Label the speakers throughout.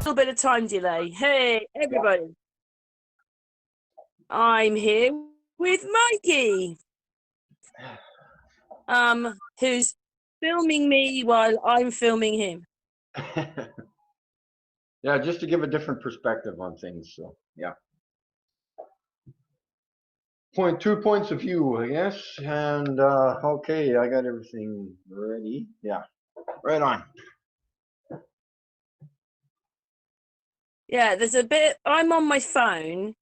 Speaker 1: little bit of time delay. Hey, everybody. I'm here with Mikey, who's filming me while I'm filming him.
Speaker 2: Yeah, just to give a different perspective on things. So, yeah. 2 points of view, I guess. And, okay, I got everything ready. Yeah, right on.
Speaker 1: Yeah, there's a bit. I'm on my phone.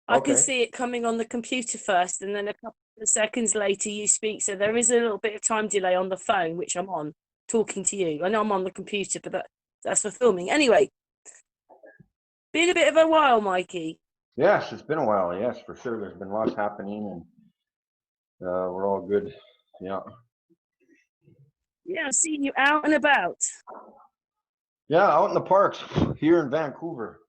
Speaker 1: I
Speaker 2: Okay.
Speaker 1: can see it coming on the computer first, and then a couple of seconds later you speak. So there is a little bit of time delay on the phone, which I'm on, talking to you. I know I'm on the computer, but that's for filming. Anyway, been a bit of a while, Mikey.
Speaker 2: Yes, it's been a while. Yes, for sure. There's been lots happening, and we're all good. Yeah.
Speaker 1: Yeah, I've seen you out and about.
Speaker 2: Yeah, out in the parks here in Vancouver.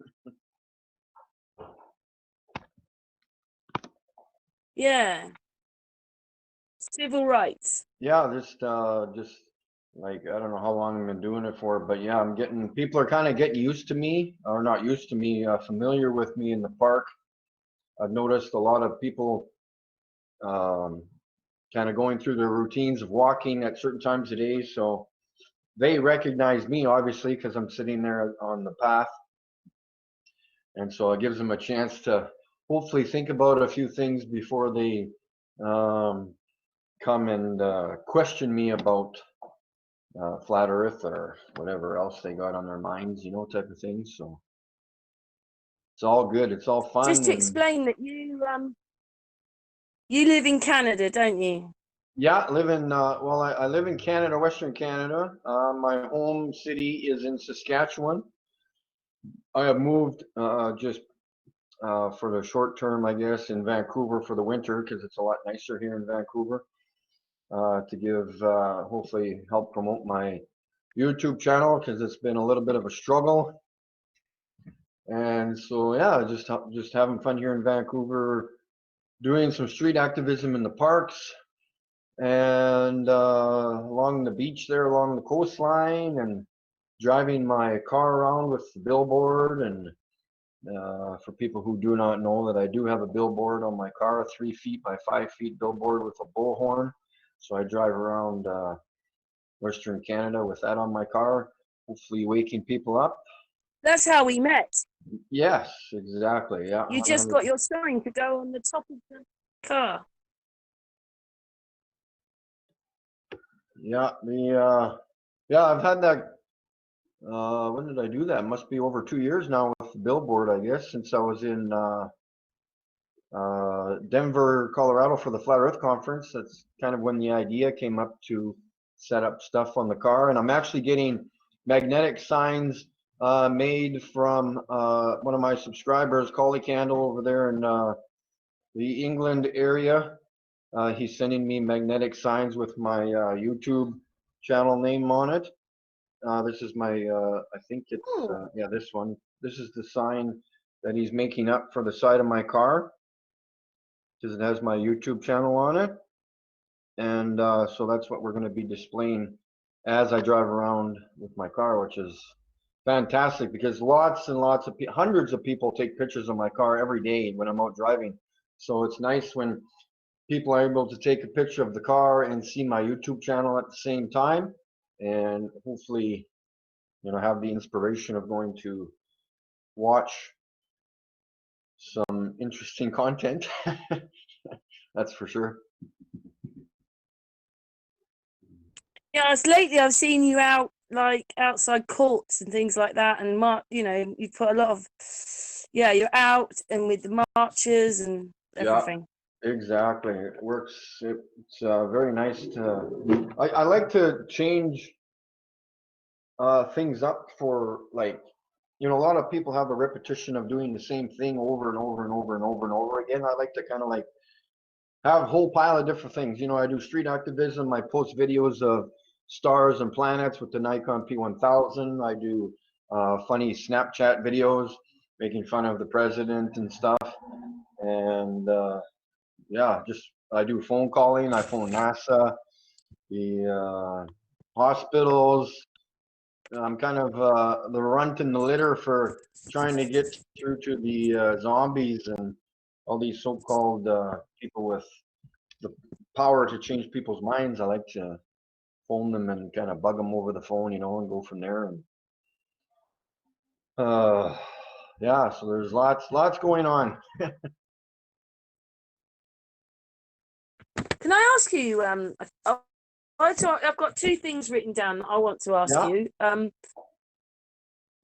Speaker 1: Yeah. Civil rights.
Speaker 2: Yeah, just like, I don't know how long I've been doing it for, but yeah, people are kind of getting used to me, or not used to me, familiar with me in the park. I've noticed a lot of people kind of going through their routines of walking at certain times of day, so they recognize me, obviously, because I'm sitting there on the path, and so it gives them a chance to hopefully think about a few things before they come and question me about flat Earth or whatever else they got on their minds, type of thing. So it's all good. It's all fun.
Speaker 1: Just to explain that you live in Canada, don't you?
Speaker 2: Yeah, I live in I live in Canada, Western Canada. My home city is in Saskatchewan. I have moved just for the short term, I guess, in Vancouver for the winter because it's a lot nicer here in Vancouver. To give hopefully help promote my YouTube channel because it's been a little bit of a struggle. And so yeah, just having fun here in Vancouver, doing some street activism in the parks and along the beach there, along the coastline, and driving my car around with the billboard. And for people who do not know, that I do have a billboard on my car, a 3 feet by 5 feet billboard with a bullhorn. So I drive around Western Canada with that on my car, hopefully waking people up.
Speaker 1: That's how we met.
Speaker 2: Yes, exactly. Yeah.
Speaker 1: You just got your sign to go on the top of the car.
Speaker 2: Yeah, I've had that. When did I do that? Must be over 2 years now with the billboard, I guess, since I was in Denver, Colorado for the Flat Earth Conference. That's kind of when the idea came up to set up stuff on the car. And I'm actually getting magnetic signs made from one of my subscribers, Collie Candle, over there in the England area. He's sending me magnetic signs with my YouTube channel name on it. This is my, I think it's, yeah, this one. This is the sign that he's making up for the side of my car, because it has my YouTube channel on it. And so that's what we're going to be displaying as I drive around with my car, which is fantastic because lots and lots of hundreds of people take pictures of my car every day when I'm out driving. So it's nice when people are able to take a picture of the car and see my YouTube channel at the same time, and hopefully, have the inspiration of going to watch some interesting content. That's for sure.
Speaker 1: Yeah, lately I've seen you out, like outside courts and things like that, and you put a lot of, you're out and with the marchers and everything.
Speaker 2: Yeah, exactly. It works. It's very nice to. I like to change things up for, like, a lot of people have a repetition of doing the same thing over and over and over and over and over again. I like to kind of like have a whole pile of different things. I do street activism. I post videos of stars and planets with the Nikon P1000. I do funny Snapchat videos making fun of the president and stuff. And yeah, I do phone calling. I phone NASA, the hospitals, I'm kind of the runt in the litter for trying to get through to the zombies and all these so-called people with the power to change people's minds. I like to phone them and kind of bug them over the phone, and go from there. And yeah, so there's lots going on.
Speaker 1: Can I ask you? I've got two things written down that I want to ask
Speaker 2: Yeah.
Speaker 1: you.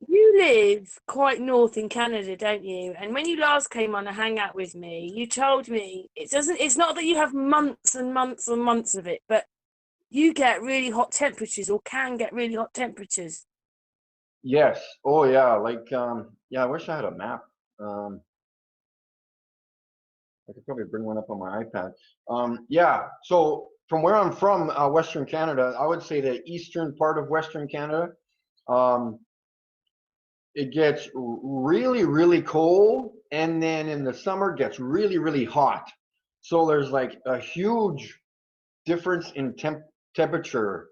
Speaker 1: You live quite north in Canada, don't you? And when you last came on a hangout with me, you told me it's not that you have months and months and months of it, but you get really hot temperatures or can get really hot temperatures.
Speaker 2: Yes. Oh yeah. Like yeah. I wish I had a map. I could probably bring one up on my iPad. Yeah. So from where I'm from, Western Canada, I would say the eastern part of Western Canada. Um, it gets really, really cold, and then in the summer gets really, really hot. So there's like a huge difference in temperature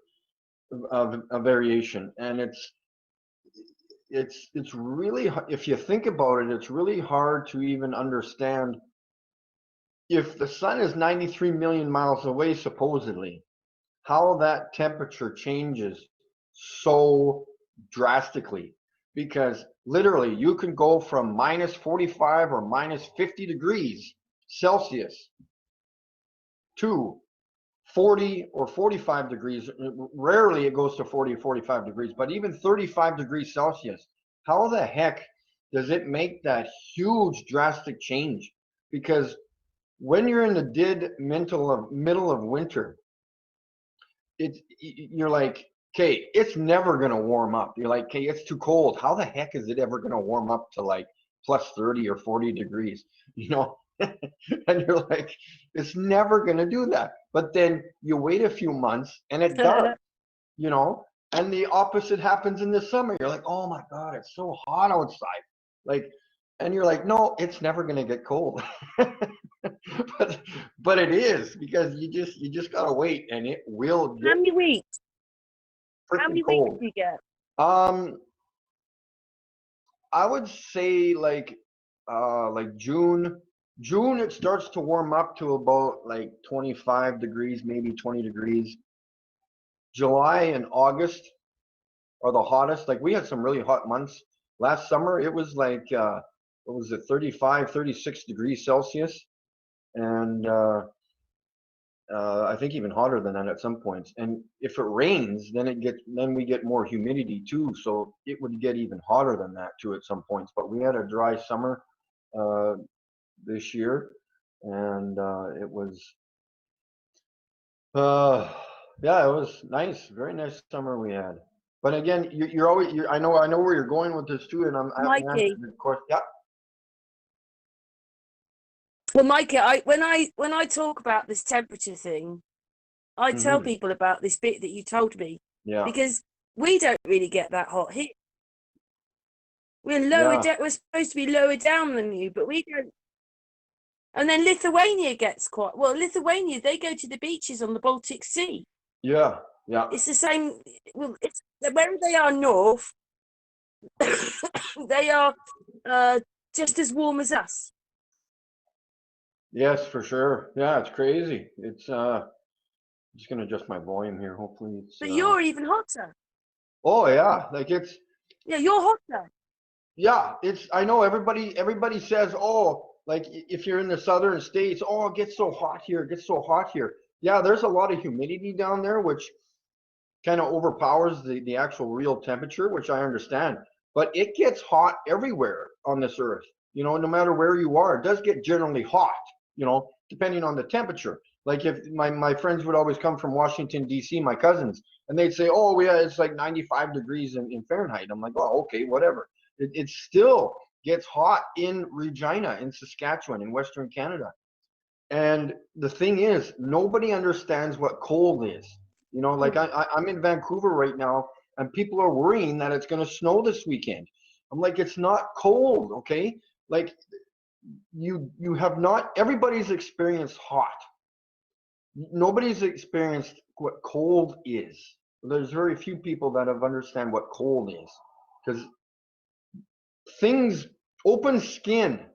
Speaker 2: of variation, and it's really, if you think about it, it's really hard to even understand. If the sun is 93 million miles away, supposedly, how that temperature changes so drastically. Because literally, you can go from minus 45 or minus 50 degrees Celsius to 40 or 45 degrees. Rarely it goes to 40 or 45 degrees, but even 35 degrees Celsius. How the heck does it make that huge drastic change? Because when you're in the middle of winter, you're like, okay, it's never gonna warm up. You're like, okay, it's too cold. How the heck is it ever gonna warm up to like plus 30 or 40 degrees? And you're like, it's never gonna do that. But then you wait a few months and it does, and the opposite happens in the summer. You're like, oh my God, it's so hot outside. Like, and you're like, no, it's never gonna get cold. but it is, because you just gotta wait, and it will
Speaker 1: How
Speaker 2: get
Speaker 1: many weeks? How
Speaker 2: freaking
Speaker 1: many weeks
Speaker 2: cold.
Speaker 1: do you get?
Speaker 2: Um, I would say like June. June it starts to warm up to about like 25 degrees, maybe 20 degrees. July and August are the hottest. Like we had some really hot months last summer. It was like what was it, 35, 36 degrees Celsius, and I think even hotter than that at some points. And if it rains, then we get more humidity too. So it would get even hotter than that too at some points. But we had a dry summer uh, this year, and it was uh, yeah, it was nice, very nice summer we had. But again, you're always I know where you're going with this too, and I'm
Speaker 1: Mikey.
Speaker 2: answering, of course. Yeah.
Speaker 1: Well, Mikey, when I talk about this temperature thing, I tell
Speaker 2: Hmm.
Speaker 1: people about this bit that you told me,
Speaker 2: Yeah.
Speaker 1: because we don't really get that hot here. We're lower
Speaker 2: Yeah.
Speaker 1: down. We're supposed to be lower down than you, but we don't. And then Lithuania gets quite well. Lithuania, they go to the beaches on the Baltic Sea.
Speaker 2: Yeah. Yeah.
Speaker 1: It's the same. Well, it's wherever they are north, they are just as warm as us.
Speaker 2: Yes, for sure. Yeah, it's crazy. It's just gonna adjust my volume here. Hopefully it's
Speaker 1: But you're even hotter.
Speaker 2: oh yeah, like it's
Speaker 1: Yeah, you're hotter.
Speaker 2: yeah, it's I know everybody says, oh, like if you're in the southern states, oh, it gets so hot here, it gets so hot here. Yeah, there's a lot of humidity down there, which kind of overpowers the actual real temperature, which I understand. But it gets hot everywhere on this earth. No matter where you are, it does get generally hot, depending on the temperature. Like if my friends would always come from Washington, D.C., my cousins, and they'd say, oh, yeah, it's like 95 degrees in Fahrenheit. I'm like, oh, okay, whatever. It still gets hot in Regina, in Saskatchewan, in Western Canada. And the thing is, nobody understands what cold is. Like I'm in Vancouver right now, and people are worrying that it's going to snow this weekend. I'm like, it's not cold, okay? Like you have not. Everybody's experienced hot. Nobody's experienced what cold is. there's very few people that have understand what cold is, because things, open skin,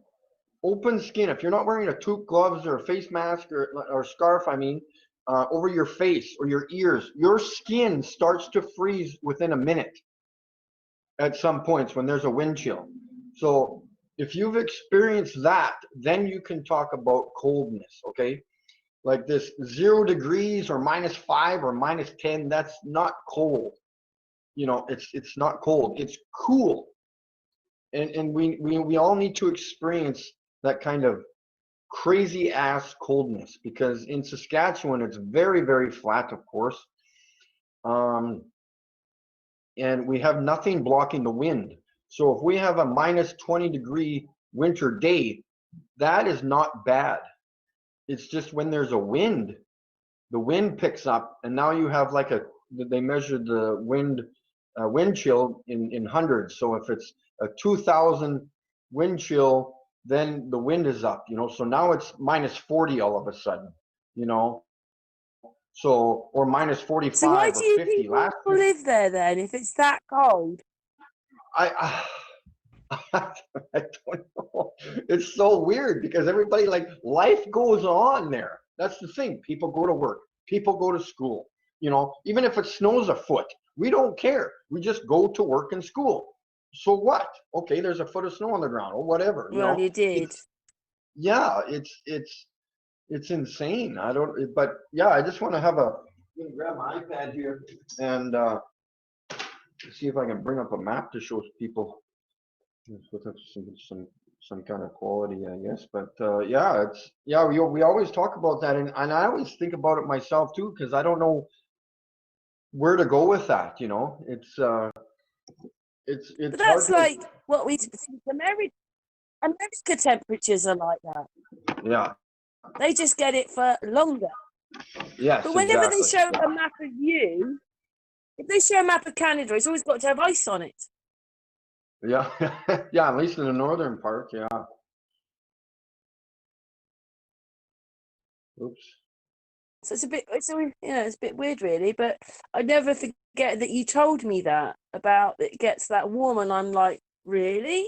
Speaker 2: if you're not wearing a toque, gloves, or a face mask, or scarf, I mean, over your face or your ears, your skin starts to freeze within a minute at some points when there's a wind chill. So if you've experienced that, then you can talk about coldness, okay? Like this 0 degrees or -5 or -10, that's not cold. You know, it's not cold, it's cool. And we all need to experience that kind of crazy ass coldness, because in Saskatchewan it's very, very flat, of course. And we have nothing blocking the wind. So if we have a -20-degree winter day, that is not bad. It's just when there's a wind, the wind picks up, and now you have like they measure the wind chill in hundreds. So if it's a 2,000 wind chill, then the wind is up, you know. So now it's -40 all of a sudden, you know. So, or -45
Speaker 1: So why
Speaker 2: or
Speaker 1: do you
Speaker 2: 50.
Speaker 1: people live there then if it's that cold?
Speaker 2: I I don't know. It's so weird because everybody, like, life goes on there. That's the thing. People go to work. People go to school. You know, even if it snows a foot, we don't care. We just go to work and school. So what? Okay, there's a foot of snow on the ground or whatever. You
Speaker 1: Well,
Speaker 2: know,
Speaker 1: you did.
Speaker 2: yeah, it's insane. I don't. But yeah, I just want to have a. I'm gonna grab my iPad here and see if I can bring up a map to show people. With some kind of quality, I guess. But yeah, we always talk about that, and I always think about it myself too, because I don't know where to go with that. You know, it's
Speaker 1: But
Speaker 2: hard
Speaker 1: that's like what we think America temperatures are like that.
Speaker 2: yeah,
Speaker 1: They just get it for longer.
Speaker 2: yes,
Speaker 1: But whenever they
Speaker 2: exactly.
Speaker 1: show a map of you, if they show a map of Canada, it's always got to have ice on it.
Speaker 2: Yeah, yeah, at least in the northern part, yeah. Oops.
Speaker 1: So it's a bit, it's a bit weird, really. But I never forget that you told me that about it gets that warm, and I'm like, really?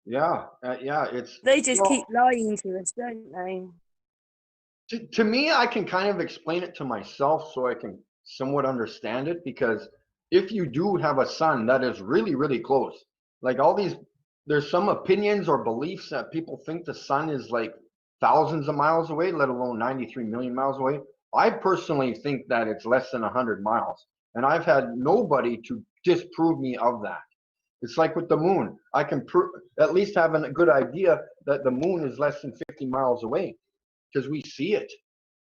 Speaker 2: Yeah, yeah,
Speaker 1: They just keep lying to us, don't they?
Speaker 2: to me, I can kind of explain it to myself so I can somewhat understand it, because if you do have a sun that is really, really close, like all these, there's some opinions or beliefs that people think the sun is like thousands of miles away, let alone 93 million miles away. I personally think that it's less than 100 miles. And I've had nobody to disprove me of that. It's like with the moon. I can at least have a good idea that the moon is less than 50 miles away, because we see it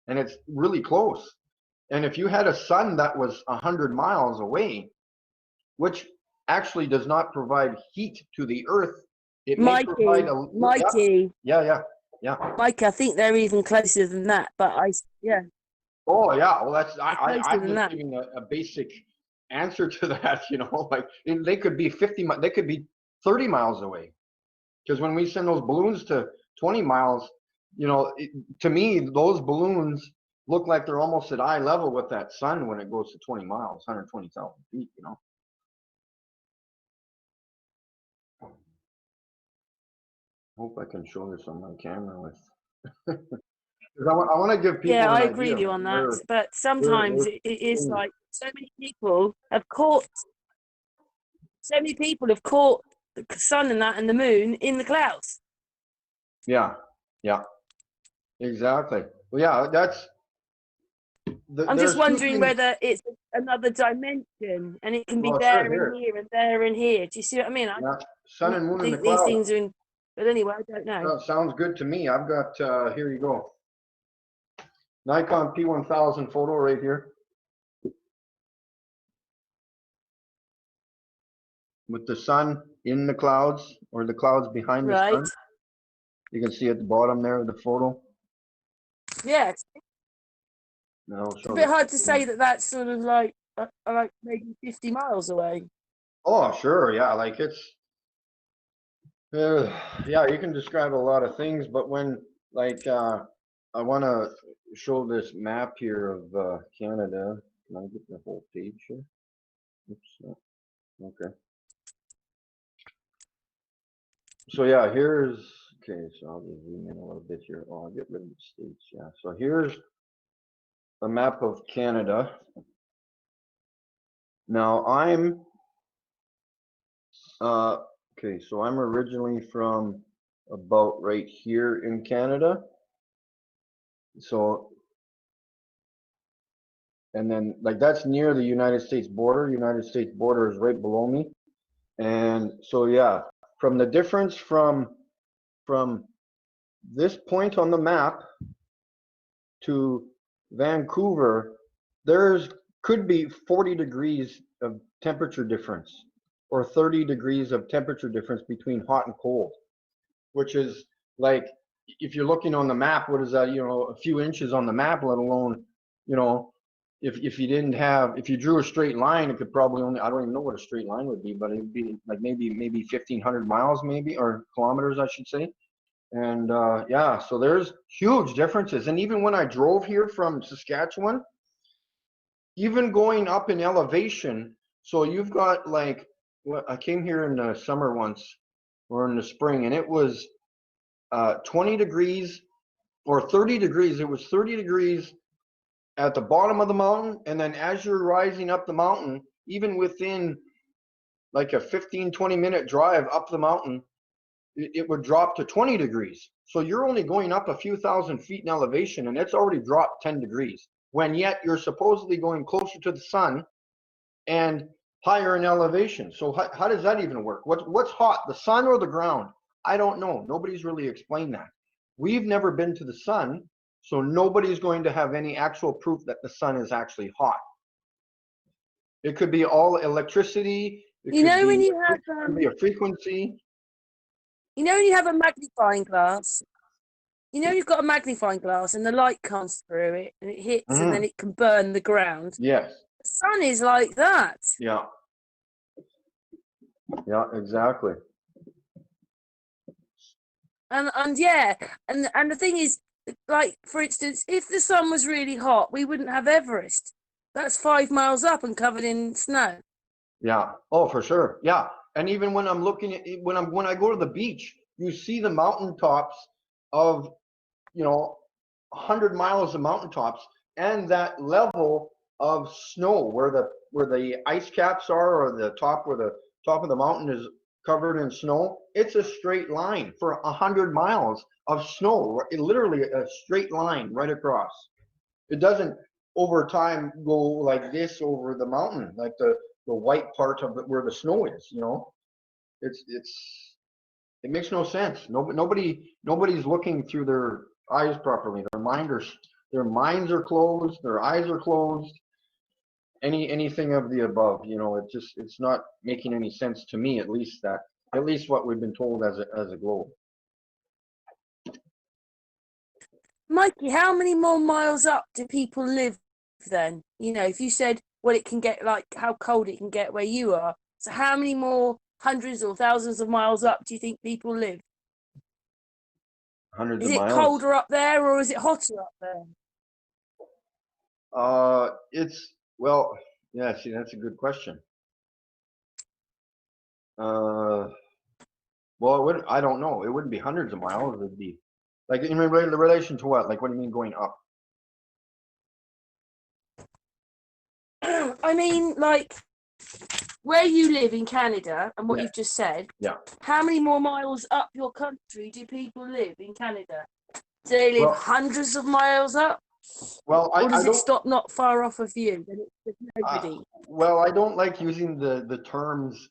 Speaker 2: and it's really close. And if you had a sun that was 100 miles away, which actually does not provide heat to the earth, it may provide a
Speaker 1: Mikey,
Speaker 2: yeah.
Speaker 1: Mikey, I think they're even closer than that. But yeah.
Speaker 2: Oh yeah, well that's I'm
Speaker 1: than
Speaker 2: just
Speaker 1: that.
Speaker 2: giving a basic answer to that, you know, like they could be 50, they could be 30 miles away. Because when we send those balloons to 20 miles, you know, to me, those balloons look like they're almost at eye level with that sun when it goes to 20 miles, 120,000 feet, you know. Hope I can show this on my camera with. I want to give
Speaker 1: Yeah,
Speaker 2: people
Speaker 1: I
Speaker 2: an
Speaker 1: agree
Speaker 2: idea
Speaker 1: with
Speaker 2: of
Speaker 1: you on that. But
Speaker 2: where
Speaker 1: sometimes it is like so many people have caught the sun and that and the moon in the clouds.
Speaker 2: yeah, exactly. Well, yeah, that's.
Speaker 1: I'm just
Speaker 2: There's two
Speaker 1: wondering
Speaker 2: things.
Speaker 1: whether it's another dimension and it can be
Speaker 2: Well, sure,
Speaker 1: there and
Speaker 2: here.
Speaker 1: here and there and here. Do you see what I mean? I
Speaker 2: Yeah, sun and moon in the
Speaker 1: think these
Speaker 2: clouds.
Speaker 1: things are in, but anyway, I don't know.
Speaker 2: Sounds good to me. I've got, here you go. Nikon P1000 photo right here. With the sun in the clouds, or the clouds behind the
Speaker 1: Right.
Speaker 2: sun. You can see at the bottom there of the photo.
Speaker 1: Yeah, it's a bit hard to say that that's sort of like maybe 50 miles away.
Speaker 2: Oh, sure. Yeah, like it's, yeah, you can describe a lot of things, but when, like, I want to show this map here of Canada. Can I get the whole page here? Oops. Okay. So yeah, here's, okay, so I'll just zoom in a little bit here. Oh, I'll get rid of the states, yeah. So here's a map of Canada. Now okay, so I'm originally from about right here in Canada. So, and then like that's near the United States border. United States border is right below me. And so yeah, from the difference from this point on the map to Vancouver, there's could be 40 degrees of temperature difference or 30 degrees of temperature difference between hot and cold, which is like, if you're looking on the map, what is that, you know, a few inches on the map, let alone, you know, if you didn't have, if you drew a straight line, it could probably only, I don't even know what a straight line would be, but it would be like maybe 1,500 miles maybe, or kilometers, I should say. And yeah, so there's huge differences. And even when I drove here from Saskatchewan, even going up in elevation, so you've got like, well, I came here in the summer once, or in the spring, and it was 20 degrees or 30 degrees. It was 30 degrees at the bottom of the mountain, and then as you're rising up the mountain, even within like a 15-20 minute drive up the mountain, it would drop to 20 degrees. So you're only going up a few thousand feet in elevation, and it's already dropped 10 degrees, when yet you're supposedly going closer to the sun and higher in elevation. So how does that even work? What's hot, the sun or the ground? I don't know. Nobody's really explained that. We've never been to the sun, so nobody's going to have any actual proof that the sun is actually hot. It could be all electricity. It
Speaker 1: You know,
Speaker 2: could
Speaker 1: when
Speaker 2: be,
Speaker 1: you have,
Speaker 2: it could be a frequency.
Speaker 1: you know, when you have a magnifying glass, you know, you've got a magnifying glass and the light comes through it and it hits and then it can burn the ground.
Speaker 2: Yes.
Speaker 1: The sun is like that.
Speaker 2: Yeah. Yeah, exactly.
Speaker 1: And yeah, and the thing is, like, for instance, if the sun was really hot, we wouldn't have Everest. That's 5 miles up and covered in snow.
Speaker 2: Yeah. Oh, for sure. Yeah. And even when I'm looking at, when I go to the beach, you see the mountaintops of, you know, 100 miles of mountaintops, and that level of snow where the ice caps are, or the top where the top of the mountain is covered in snow. It's a straight line for 100 miles of snow. Literally a straight line right across. It doesn't over time go like this over the mountain, like the white part of it where the snow is, you know. It makes no sense. Nobody's looking through their eyes properly. Their minds are closed, their eyes are closed. Anything of the above, you know, it's not making any sense to me, at least what we've been told as a globe.
Speaker 1: Mikey, how many more miles up do people live then? You know, if you said, well, it can get like how cold it can get where you are. So how many more hundreds or thousands of miles up do you think people live?
Speaker 2: Hundreds
Speaker 1: Is
Speaker 2: of
Speaker 1: it
Speaker 2: miles.
Speaker 1: colder up there or is it hotter up there?
Speaker 2: Well, yeah, see, that's a good question. Well, I don't know. It wouldn't be hundreds of miles. It'd be like in relation to what? Like, what do you mean going up?
Speaker 1: I mean, like, where you live in Canada and what
Speaker 2: Yeah.
Speaker 1: you've just said,
Speaker 2: Yeah.
Speaker 1: how many more miles up your country do people live in Canada? Do they live hundreds of miles up?
Speaker 2: Well,
Speaker 1: or does
Speaker 2: I
Speaker 1: it
Speaker 2: don't.
Speaker 1: stop not far off of you? Then it's nobody.
Speaker 2: Well, I don't like using the terms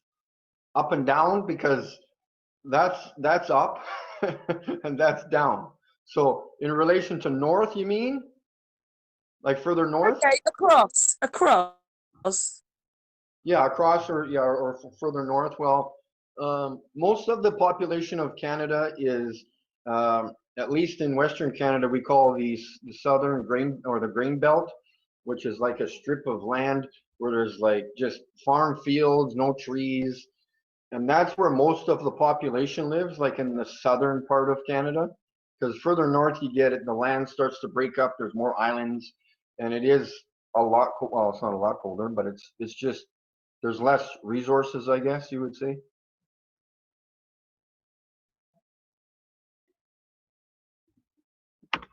Speaker 2: up and down, because that's up and that's down. So in relation to north, you mean? Like further north?
Speaker 1: Okay, across.
Speaker 2: Yeah, across, or further north. Well, most of the population of Canada is, at least in Western Canada, we call the southern grain, or the grain belt, which is like a strip of land where there's like just farm fields, no trees. And that's where most of the population lives, like in the southern part of Canada. Because further north you get it, the land starts to break up, there's more islands, and it is a lot. Well, it's not a lot colder, but it's just there's less resources, I guess you would say.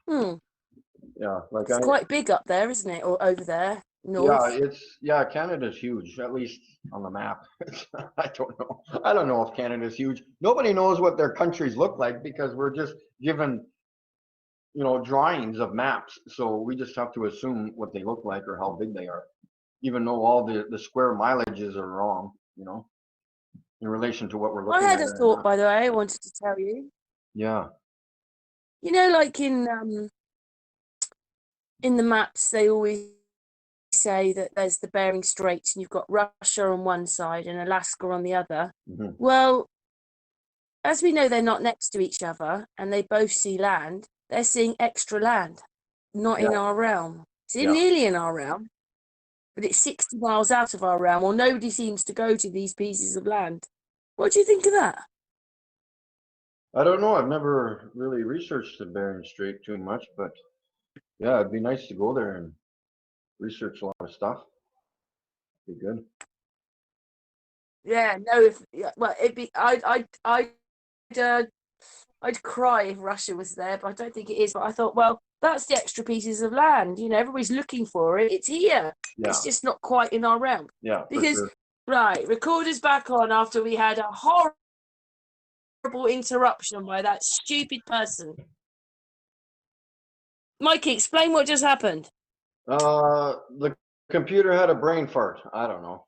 Speaker 1: Hmm.
Speaker 2: Yeah, like
Speaker 1: It's quite big up there, isn't it? Or over there, north.
Speaker 2: Canada's huge, at least on the map. I don't know if Canada's huge. Nobody knows what their countries look like because we're just given, drawings of maps. So we just have to assume what they look like or how big they are, even though all the square mileages are wrong, in relation to what we're
Speaker 1: I
Speaker 2: looking
Speaker 1: had
Speaker 2: at.
Speaker 1: a thought, by the way, I wanted to tell you.
Speaker 2: Yeah,
Speaker 1: Like in the maps, they always say that there's the Bering Straits and you've got Russia on one side and Alaska on the other.
Speaker 2: hmm
Speaker 1: Well, as we know, they're not next to each other and they both see land. They're seeing extra land, not in
Speaker 2: yeah,
Speaker 1: our realm. It's
Speaker 2: yeah.
Speaker 1: nearly in our realm, but it's 60 miles out of our realm, or nobody seems to go to these pieces of land. What do you think of that?
Speaker 2: I don't know. I've never really researched the Bering Strait too much, but yeah, it'd be nice to go there and research a lot of stuff. Be good.
Speaker 1: Yeah, no, well, it'd be, uh, I'd cry if Russia was there, but I don't think it is. But I thought, well, that's the extra pieces of land. Everybody's looking for it. It's here.
Speaker 2: Yeah,
Speaker 1: It's just not quite in our realm.
Speaker 2: yeah, for
Speaker 1: Because,
Speaker 2: sure.
Speaker 1: right, recorder's back on after we had a horrible interruption by that stupid person. Mikey, explain what just happened.
Speaker 2: The computer had a brain fart. I don't know.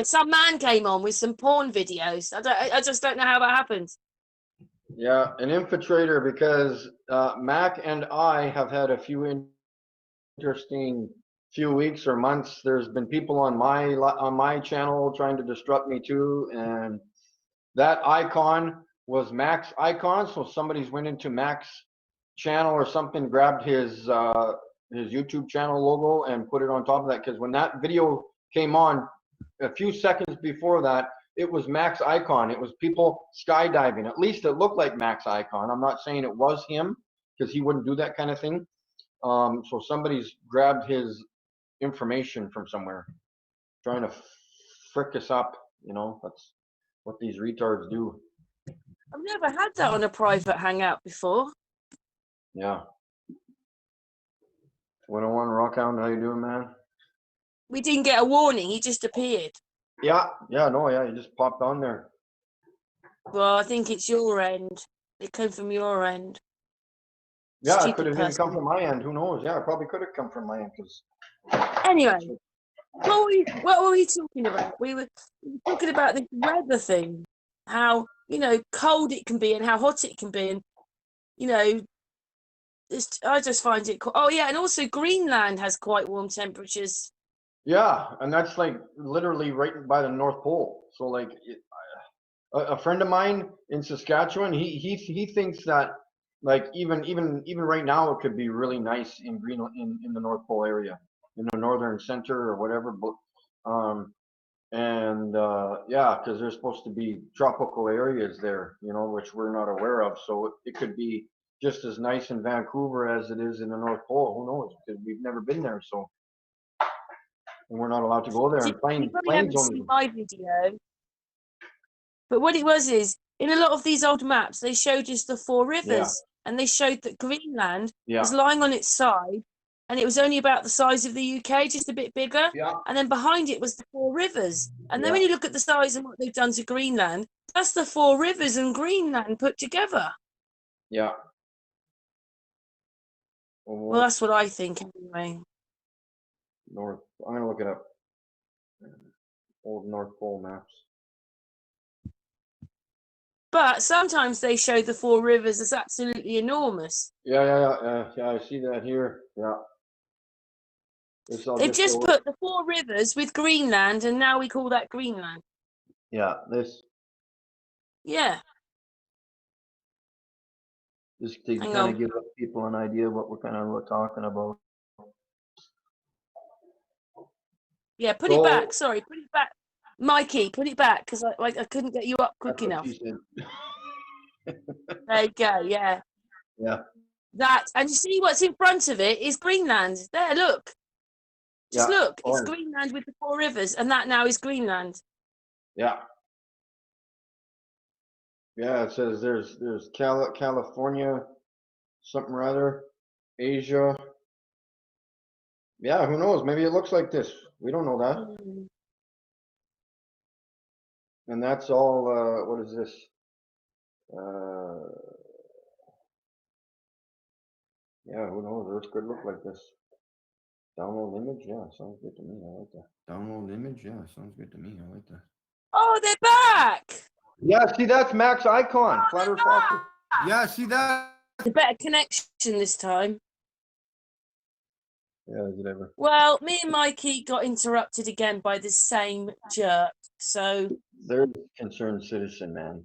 Speaker 1: Some man came on with some porn videos. I just don't know how that happened.
Speaker 2: Yeah, an infiltrator because Mac and I have had a few interesting few weeks or months. There's been people on my channel trying to disrupt me too, and that icon was Mac's icon. So somebody's went into Mac's channel or something, grabbed his YouTube channel logo and put it on top of that. Because when that video came on, a few seconds before that, it was Mac's icon. It was people skydiving. At least it looked like Mac's icon. I'm not saying it was him because he wouldn't do that kind of thing. So somebody's grabbed his information from somewhere, trying to frick us up. That's what these retards do.
Speaker 1: I've never had that on a private hangout before.
Speaker 2: Yeah. 101 Rockhound, how you doing, man?
Speaker 1: We didn't get a warning. He just appeared.
Speaker 2: Yeah, he just popped on there.
Speaker 1: Well, I think it's your end. It came from your end.
Speaker 2: Yeah,
Speaker 1: Stupid
Speaker 2: it could have even come
Speaker 1: person.
Speaker 2: from my end. Who knows? Yeah, it probably could have come from my end.
Speaker 1: Anyway, what were we talking about? We were talking about this weather thing. How, cold it can be and how hot it can be. And, I just find it cool. Oh, yeah, and also Greenland has quite warm temperatures.
Speaker 2: Yeah, and that's like literally right by the North Pole. So like a friend of mine in Saskatchewan, he thinks that like even right now it could be really nice in Greenland in the North Pole area, in the northern center or whatever. But yeah, because there's supposed to be tropical areas there, which we're not aware of. So it could be just as nice in Vancouver as it is in the North Pole. Who knows? Because we've never been there, so and we're not allowed to go there. And
Speaker 1: You probably
Speaker 2: planes
Speaker 1: haven't seen my video. But what it was is, in a lot of these old maps, they showed us the four rivers. And they showed that Greenland was lying on its side. And it was only about the size of the UK, just a bit bigger.
Speaker 2: Yeah.
Speaker 1: And then behind it was the four rivers. And then when you look at the size and what they've done to Greenland, that's the four rivers and Greenland put together.
Speaker 2: Yeah.
Speaker 1: Well, that's what I think anyway.
Speaker 2: North. I'm gonna look it up. Old North Pole maps.
Speaker 1: But sometimes they show the four rivers as absolutely enormous.
Speaker 2: Yeah. I see that here. Yeah.
Speaker 1: They've just put the four rivers with Greenland, and now we call that Greenland.
Speaker 2: Yeah, this.
Speaker 1: Yeah.
Speaker 2: Just to kind of give people an idea of what we're talking about.
Speaker 1: Yeah, put it back. Sorry, put it back. Mikey, put it back, because I couldn't get you up quick enough. There you go, yeah.
Speaker 2: Yeah.
Speaker 1: That, and you see what's in front of it is Greenland. There, look. Just look, it's
Speaker 2: orange.
Speaker 1: Greenland with the 4 rivers, and that now is Greenland.
Speaker 2: Yeah. Yeah, it says there's California, something or other, Asia. Yeah, who knows? Maybe it looks like this. We don't know that.
Speaker 1: Mm.
Speaker 2: And that's all, what is this? Yeah, who knows? Earth could look like this. Download image? Yeah, sounds good to me. I like that. Download image? Yeah, sounds good to me. I like that.
Speaker 1: Oh, they're back!
Speaker 2: Yeah, see, that's Mac's icon.
Speaker 1: Oh,
Speaker 2: Flat
Speaker 1: they're
Speaker 2: Earth Foster.
Speaker 1: back!
Speaker 2: Yeah, see that?
Speaker 1: A better connection this time.
Speaker 2: Yeah, is it ever?
Speaker 1: Well, me and Mikey got interrupted again by the same jerk. So
Speaker 2: There's concerned citizen, man.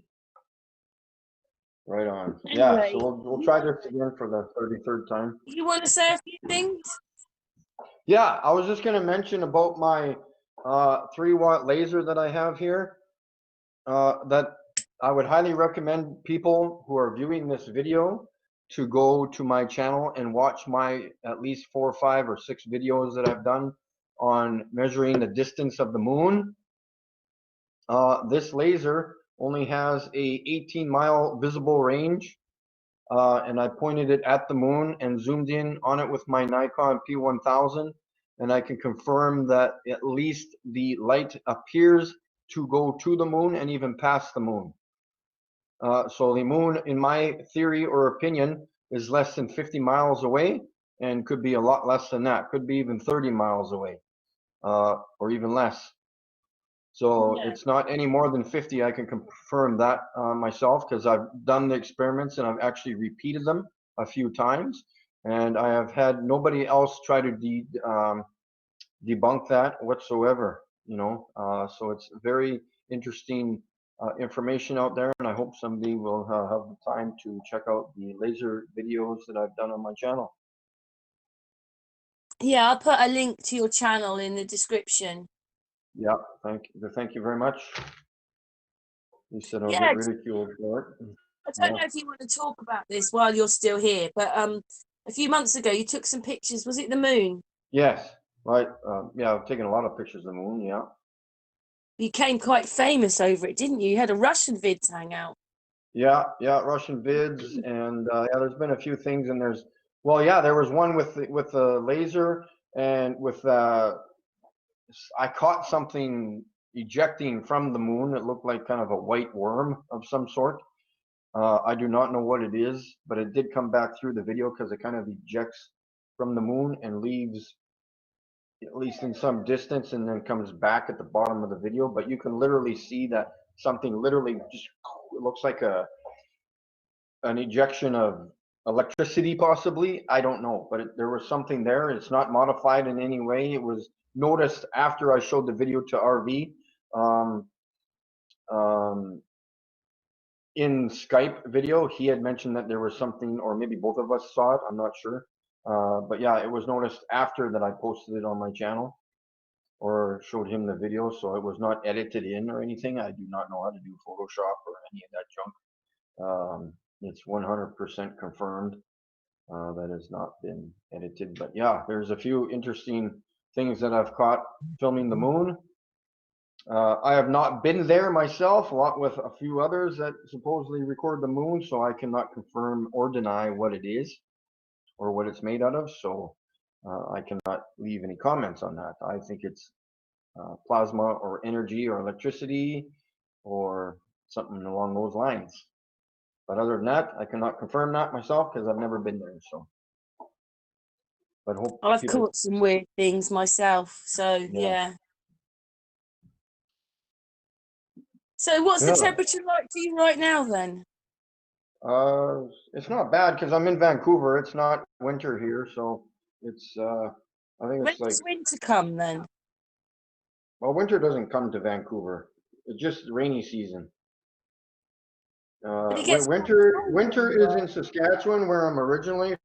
Speaker 2: Right on. Yeah,
Speaker 1: anyway,
Speaker 2: so we'll try this again for the 33rd time.
Speaker 1: you want to say a few things?
Speaker 2: Yeah, I was just going to mention about my 3-watt laser that I have here. That I would highly recommend people who are viewing this video to go to my channel and watch my at least 4, 5, or 6 videos that I've done on measuring the distance of the moon. This laser only has a 18-mile visible range, and I pointed it at the moon and zoomed in on it with my Nikon P1000, and I can confirm that at least the light appears to go to the moon and even past the moon. So the moon, in my theory or opinion, is less than 50 miles away, and could be a lot less than that, could be even 30 miles away, or even less. So
Speaker 1: Yeah.
Speaker 2: it's not any more than 50. I can confirm that myself, because I've done the experiments and I've actually repeated them a few times, and I have had nobody else try to debunk that whatsoever. So it's very interesting information out there, and I hope somebody will have the time to check out the laser videos that I've done on my channel.
Speaker 1: Yeah, I'll put a link to your channel in the description.
Speaker 2: Yeah, thank you very much. You said I'll
Speaker 1: Yeah,
Speaker 2: get ridiculed for it.
Speaker 1: I don't know if you want to talk about this while you're still here, but a few months ago you took some pictures. Was it the moon?
Speaker 2: Yes, right. Yeah, I've taken a lot of pictures of the moon. Yeah.
Speaker 1: You became quite famous over it, didn't you? You had a Russian vid hang out.
Speaker 2: Yeah, Russian vids, and yeah, there's been a few things, and there was one with the laser, and with I caught something ejecting from the moon. It looked like kind of a white worm of some sort. I do not know what it is, but it did come back through the video because it kind of ejects from the moon and leaves at least in some distance, and then comes back at the bottom of the video. But you can literally see that something literally just, it looks like an ejection of electricity, possibly. I don't know, but there was something there. It's not modified in any way. It was noticed after I showed the video to RV. In Skype video, he had mentioned that there was something, or maybe both of us saw it, I'm not sure. But yeah, it was noticed after that I posted it on my channel or showed him the video, so it was not edited in or anything. I do not know how to do Photoshop or any of that junk. It's 100% confirmed that has not been edited. But yeah, there's a few interesting things that I've caught filming the moon. I have not been there myself, along with a few others that supposedly record the moon, so I cannot confirm or deny what it is or what it's made out of. So I cannot leave any comments on that. I think it's plasma or energy or electricity or something along those lines. But other than that, I cannot confirm that myself because I've never been there. So, but hope
Speaker 1: I've
Speaker 2: people.
Speaker 1: caught some weird things myself, so yeah. So what's the temperature like for you right now then?
Speaker 2: It's not bad because I'm in Vancouver. It's not winter here, so it's I think
Speaker 1: When
Speaker 2: it's like,
Speaker 1: does winter come then?
Speaker 2: well, winter doesn't come to Vancouver. It's just rainy season.
Speaker 1: But it gets
Speaker 2: Winter is in Saskatchewan, where I'm originally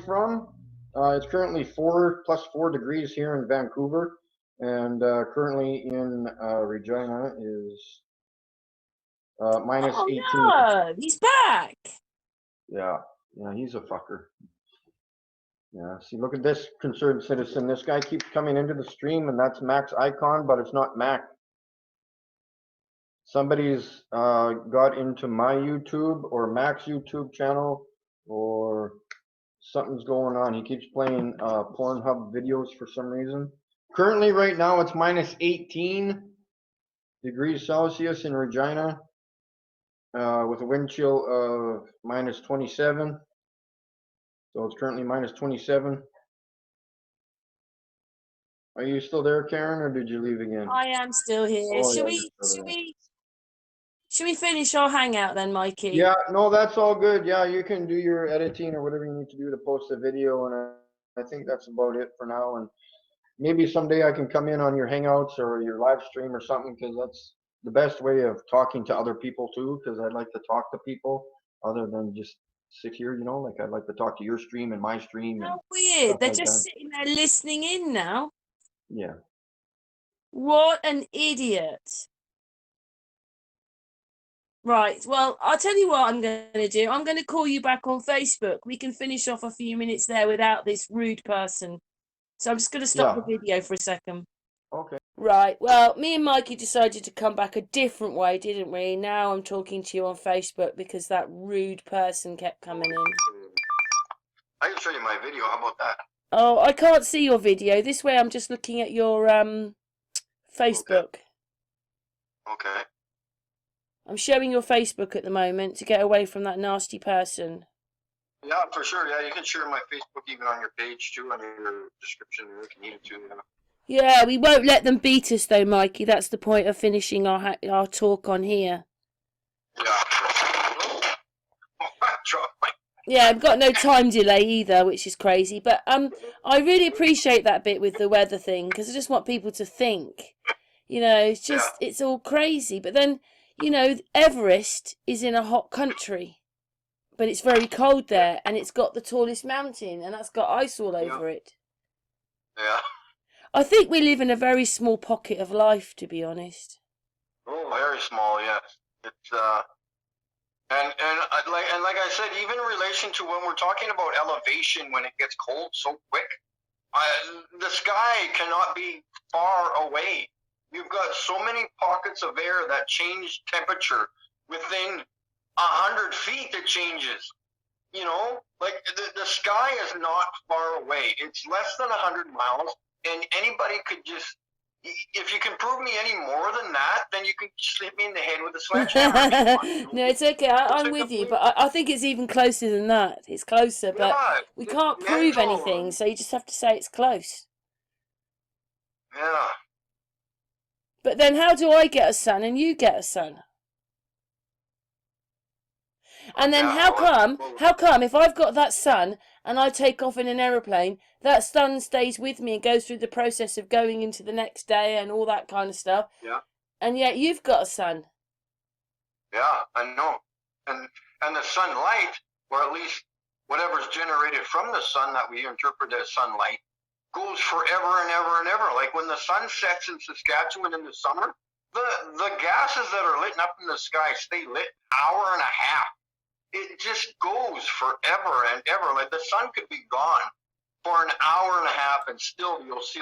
Speaker 2: from. It's currently 4 degrees here in Vancouver, and currently in Regina is minus 18.
Speaker 1: No, he's back.
Speaker 2: Yeah, he's a fucker. Yeah, see, look at this concerned citizen. This guy keeps coming into the stream, and that's Mac's icon, but it's not Mac. Somebody's got into my YouTube or Mac's YouTube channel, or something's going on. He keeps playing Pornhub videos for some reason. Currently, right now, it's minus 18 degrees Celsius in Regina, with a wind chill of minus 27. So it's currently minus 27. Are you still there, Karen, or did you leave again?
Speaker 1: I am still here.
Speaker 2: Oh,
Speaker 1: Should
Speaker 2: yeah,
Speaker 1: we?
Speaker 2: you're still
Speaker 1: Should
Speaker 2: there.
Speaker 1: we? Should we finish our hangout then, Mikey?
Speaker 2: Yeah, no, that's all good. Yeah, you can do your editing or whatever you need to do to post the video, and I think that's about it for now. And maybe someday I can come in on your Hangouts or your live stream or something, because that's the best way of talking to other people too, because I'd like to talk to people other than just sit here, you know, like I'd like to talk to your stream and my stream and
Speaker 1: How weird.
Speaker 2: stuff
Speaker 1: They're
Speaker 2: like
Speaker 1: just
Speaker 2: that.
Speaker 1: sitting there listening in now.
Speaker 2: Yeah.
Speaker 1: What an idiot. Right. Well, I'll tell you what I'm going to do. I'm going to call you back on Facebook. We can finish off a few minutes there without this rude person. So I'm just going to stop the video for a second.
Speaker 2: Okay.
Speaker 1: Right. Well, me and Mikey decided to come back a different way, didn't we? Now I'm talking to you on Facebook because that rude person kept coming in.
Speaker 2: I can show you my video. How about that?
Speaker 1: Oh, I can't see your video. This way I'm just looking at your Facebook.
Speaker 2: Okay.
Speaker 1: I'm showing your Facebook at the moment to get away from that nasty person.
Speaker 2: Yeah, for sure. Yeah, you can share my Facebook even on your page too, on your description if you need to.
Speaker 1: Yeah, we won't let them beat us though, Mikey. That's the point of finishing our talk on here.
Speaker 2: Yeah.
Speaker 1: Yeah, I've got no time delay either, which is crazy. But I really appreciate that bit with the weather thing, because I just want people to think. You know, it's just, it's all crazy. But then, you know, Everest is in a hot country, but it's very cold there, and it's got the tallest mountain, and that's got ice all over it.
Speaker 2: Yeah.
Speaker 1: I think we live in a very small pocket of life, to be honest.
Speaker 2: Oh, very small, yes. It's and like I said, even in relation to when we're talking about elevation, when it gets cold so quick, the sky cannot be far away. You've got so many pockets of air that change temperature within 100 feet. It changes. You know, like the sky is not far away. It's less than 100 miles, and anybody could just. If you can prove me any more than that, then you can slip me in the head with a sledgehammer.
Speaker 1: No, it's okay. I'm with you, but I think it's even closer than that. It's closer, but we can't prove anything, so you just have to say it's close.
Speaker 2: Yeah.
Speaker 1: But then how do I get a son and you get a son? And then how come if I've got that son and I take off in an aeroplane, that son stays with me and goes through the process of going into the next day and all that kind of stuff?
Speaker 2: Yeah.
Speaker 1: And yet you've got a son.
Speaker 2: Yeah, I know. And the sunlight, or at least whatever's generated from the sun that we interpret as sunlight, goes forever and ever and ever. Like when the sun sets in Saskatchewan in the summer, the gases that are lit up in the sky stay lit an hour and a half. It just goes forever and ever. Like the sun could be gone for an hour and a half and still you'll see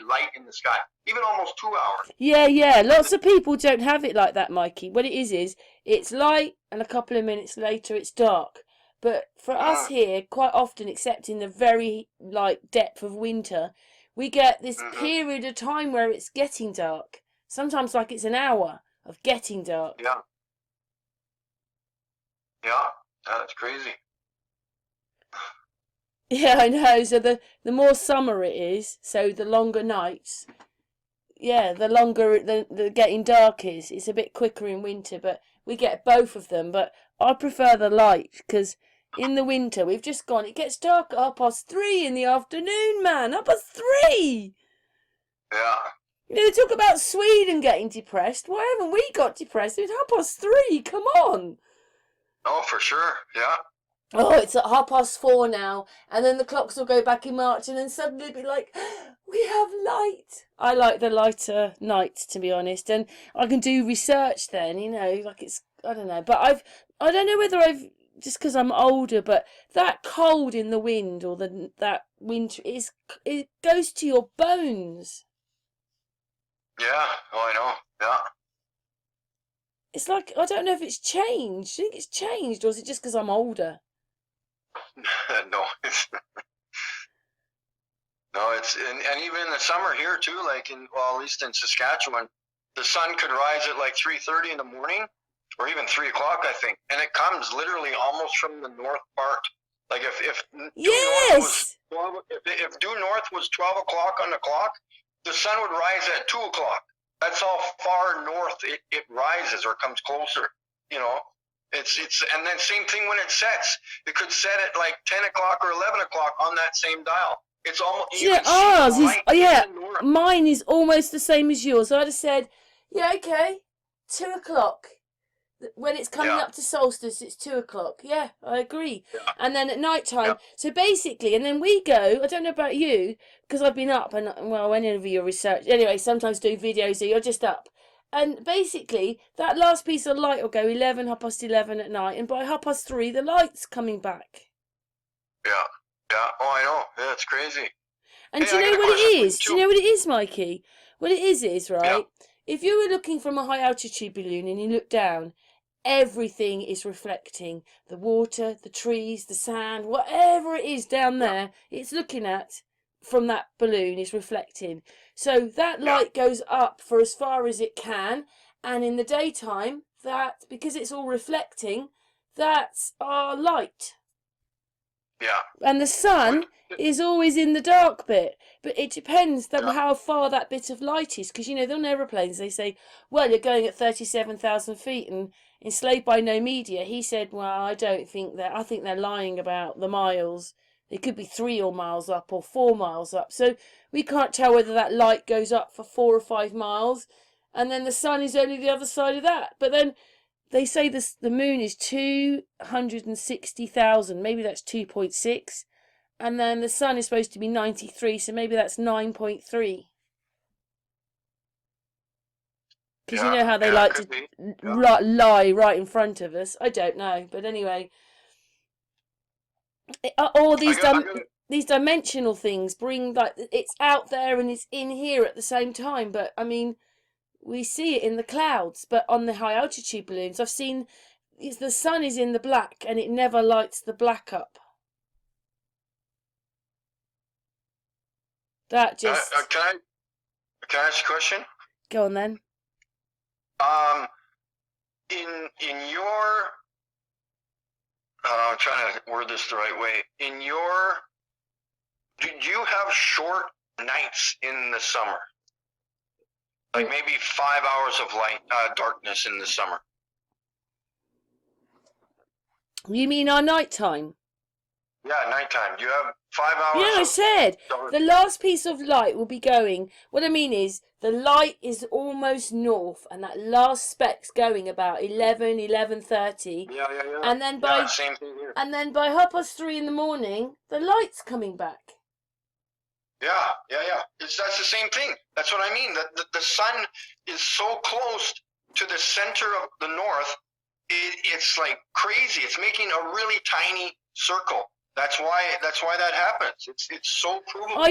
Speaker 2: light in the sky. Even almost 2 hours.
Speaker 1: Yeah. Lots of people don't have it like that, Mikey. What it is it's light and a couple of minutes later it's dark. But for us here, quite often, except in the very depth of winter, we get this period of time where it's getting dark. Sometimes like it's an hour of getting dark.
Speaker 2: Yeah. Yeah, that's crazy.
Speaker 1: Yeah, I know. So the more summer it is, so the longer nights. Yeah, the longer the getting dark is. It's a bit quicker in winter, but we get both of them. But I prefer the light, because in the winter we've just gone. It gets dark at 3:30 in the afternoon, man. 3:30.
Speaker 2: Yeah.
Speaker 1: You know, talk about Sweden getting depressed. Why haven't we got depressed? It's 3:30. Come on.
Speaker 2: Oh, for sure. Yeah.
Speaker 1: Oh, it's at 4:30 now, and then the clocks will go back in March, and then suddenly it'll be like, we have light. I like the lighter nights, to be honest, and I can do research then, you know, like it's, I don't know, but I don't know whether I've just because I'm older, but that cold in the wind or that winter it goes to your bones.
Speaker 3: Yeah, I know. Yeah.
Speaker 1: It's like, I don't know if it's changed. Do you think it's changed, or is it just because I'm older?
Speaker 3: No, and even in the summer here too, like at least in Saskatchewan, the sun could rise at like 3:30 in the morning, or even 3 o'clock, I think, and it comes literally almost from the north part. Like if due north was 12 o'clock on the clock, the sun would rise at 2 o'clock. That's how far north it rises or comes closer. You know, it's and then same thing when it sets. It could set at like 10 o'clock or 11 o'clock on that same dial. It's almost
Speaker 1: ours is mine is almost the same as yours. I'd have said, yeah, okay, 2 o'clock. When it's coming up to solstice, it's 2 o'clock. Yeah, I agree.
Speaker 3: Yeah.
Speaker 1: And then at night time, so basically, and then we go, I don't know about you, because I've been up and, well, whenever you're research, anyway, sometimes do videos, so you're just up. And basically, that last piece of light will go 11:30 at night, and by 3:30, the light's coming back.
Speaker 3: Yeah. Yeah. Oh, I know. Yeah, it's crazy.
Speaker 1: And do you know what it is? Do you know what it is, Mikey? What it is, right? Yeah. If you were looking from a high altitude balloon and you look down, everything is reflecting. The water, the trees, the sand, whatever it is down there, it's looking at from that balloon is reflecting. So that light goes up for as far as it can. And in the daytime, that, because it's all reflecting, that's our light.
Speaker 3: Yeah.
Speaker 1: And the sun is always in the dark bit. But it depends how far that bit of light is. Because, you know, on aeroplanes, they say, well, you're going at 37,000 feet. And Enslaved by No Media, he said, well, I don't think that. I think they're lying about the miles. It could be 3 miles up or 4 miles up. So we can't tell whether that light goes up for 4 or 5 miles. And then the sun is only the other side of that. But then they say the moon is 260,000. Maybe that's 2.6. And then the sun is supposed to be 93. So maybe that's 9.3. Because you know how they like to lie right in front of us. I don't know. But anyway. All these dimensional things bring, like, it's out there and it's in here at the same time. But, I mean, we see it in the clouds. But on the high altitude balloons, I've seen the sun is in the black and it never lights the black up. That just...
Speaker 3: Can I ask a question?
Speaker 1: Go on then.
Speaker 3: In your... I'm trying to word this the right way. Do you have short nights in the summer? Like maybe 5 hours of light, darkness in the summer.
Speaker 1: You mean our nighttime?
Speaker 3: Yeah, nighttime. Do you have 5 hours?
Speaker 1: Yeah, I said the last piece of light will be going. What I mean is the light is almost north, and that last speck's going about 11:30.
Speaker 3: Yeah.
Speaker 1: And then by
Speaker 3: same thing here.
Speaker 1: And then by 3:30 in the morning, the light's coming back.
Speaker 3: Yeah. That's the same thing. That's what I mean. The sun is so close to the center of the north. It's like crazy. It's making a really tiny circle. That's why that happens. It's so provable.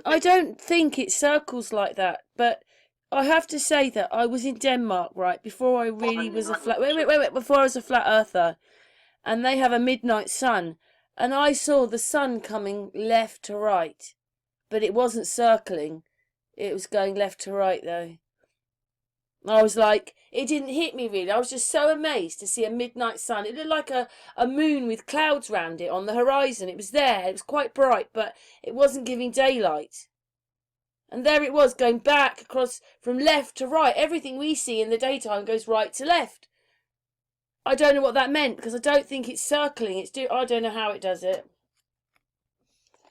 Speaker 1: I don't think it circles like that. But I have to say that I was in Denmark, right, before I really was a flat before I was a flat earther, and they have a midnight sun, and I saw the sun coming left to right, but it wasn't circling. It was going left to right though. I was like, it didn't hit me really. I was just so amazed to see a midnight sun. It looked like a moon with clouds round it on the horizon. It was there. It was quite bright, but it wasn't giving daylight. And there it was, going back across from left to right. Everything we see in the daytime goes right to left. I don't know what that meant, because I don't think it's circling. I don't know how it does it.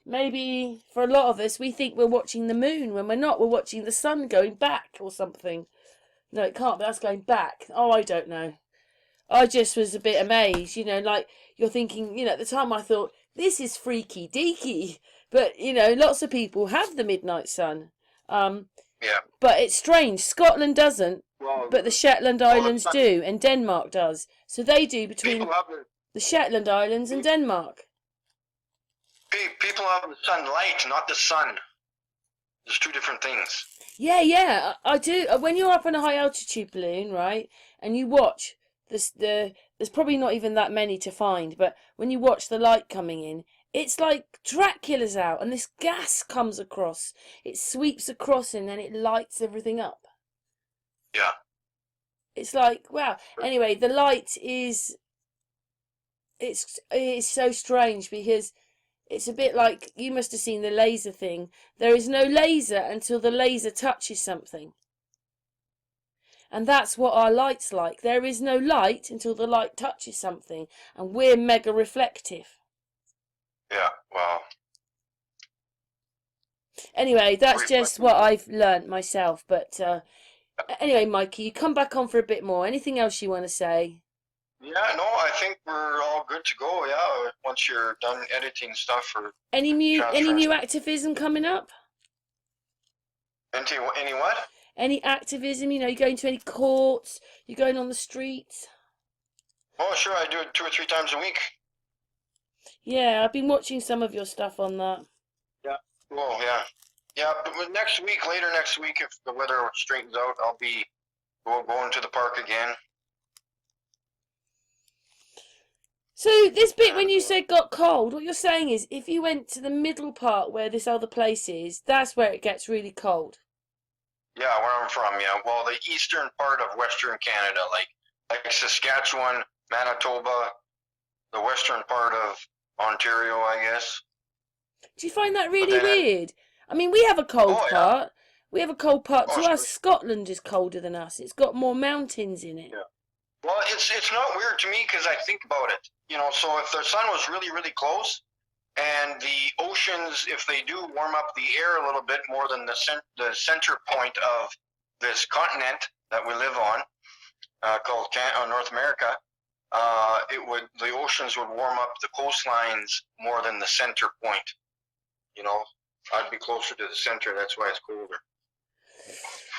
Speaker 1: Maybe for a lot of us, we think we're watching the moon when we're not. We're watching the sun going back or something. No, it can't be. That's going back. Oh, I don't know. I just was a bit amazed, you know, like you're thinking, you know, at the time I thought, this is freaky deaky. But, you know, lots of people have the midnight sun.
Speaker 3: Yeah.
Speaker 1: But it's strange. Scotland doesn't, but the Shetland Islands do, and Denmark does. So they do between The Shetland Islands and Denmark.
Speaker 3: People have the sunlight, not the sun. There's two different things.
Speaker 1: Yeah, I do. When you're up on a high altitude balloon, right, and you watch there's probably not even that many to find, but when you watch the light coming in, it's like Dracula's out, and this gas comes across. It sweeps across, and then it lights everything up.
Speaker 3: Yeah.
Speaker 1: It's like, wow. Anyway, the light is... It's so strange because it's a bit like, you must have seen the laser thing. There is no laser until the laser touches something. And that's what our light's like. There is no light until the light touches something. And we're mega reflective.
Speaker 3: Yeah, well.
Speaker 1: Anyway, that's just what I've learnt myself. But anyway, Mikey, you come back on for a bit more. Anything else you want to say?
Speaker 3: Yeah, no, I think we're all good to go, yeah, once you're done editing stuff. Or
Speaker 1: any new activism coming up?
Speaker 3: Any what?
Speaker 1: Any activism, you going to any courts, you're going on the streets?
Speaker 3: Oh, sure, I do it 2 or 3 times a week.
Speaker 1: Yeah, I've been watching some of your stuff on that.
Speaker 3: Yeah, well, yeah. Yeah, but later next week, if the weather straightens out, I'll be going to the park again.
Speaker 1: So this bit when you said got cold, what you're saying is if you went to the middle part where this other place is, that's where it gets really cold.
Speaker 3: Yeah, where I'm from, yeah. Well, the eastern part of Western Canada, like Saskatchewan, Manitoba, the western part of Ontario, I guess.
Speaker 1: Do you find that really weird? I mean, we have a cold part. We have a cold part to us. Scotland is colder than us. It's got more mountains in it.
Speaker 3: Yeah. Well, it's not weird to me because I think about it. So if the sun was really, really close, and the oceans, if they do warm up the air a little bit more than the center point of this continent that we live on, called North America, the oceans would warm up the coastlines more than the center point. I'd be closer to the center. That's why it's colder.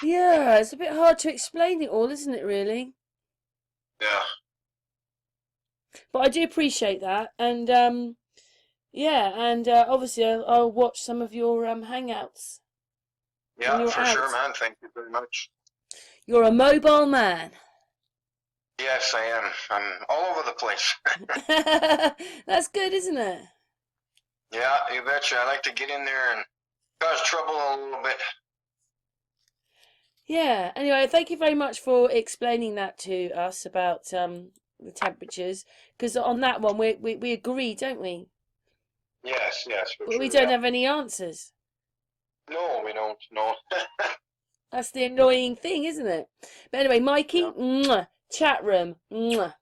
Speaker 1: Yeah, it's a bit hard to explain it all, isn't it? Really.
Speaker 3: Yeah.
Speaker 1: But I do appreciate that, and yeah, and obviously I'll watch some of your hangouts.
Speaker 3: Yeah, for sure, man. Thank you very much.
Speaker 1: You're a mobile man.
Speaker 3: Yes, I am. I'm all over the place.
Speaker 1: That's good, isn't it?
Speaker 3: Yeah, you betcha. I like to get in there and cause trouble a little bit.
Speaker 1: Yeah. Anyway, thank you very much for explaining that to us about the temperatures, because on that one we agree, don't we?
Speaker 3: Yes, for
Speaker 1: but
Speaker 3: sure,
Speaker 1: we don't have any answers.
Speaker 3: No, we don't. No.
Speaker 1: That's the annoying thing, isn't it? But anyway, Mikey, mwah, chat room, mwah.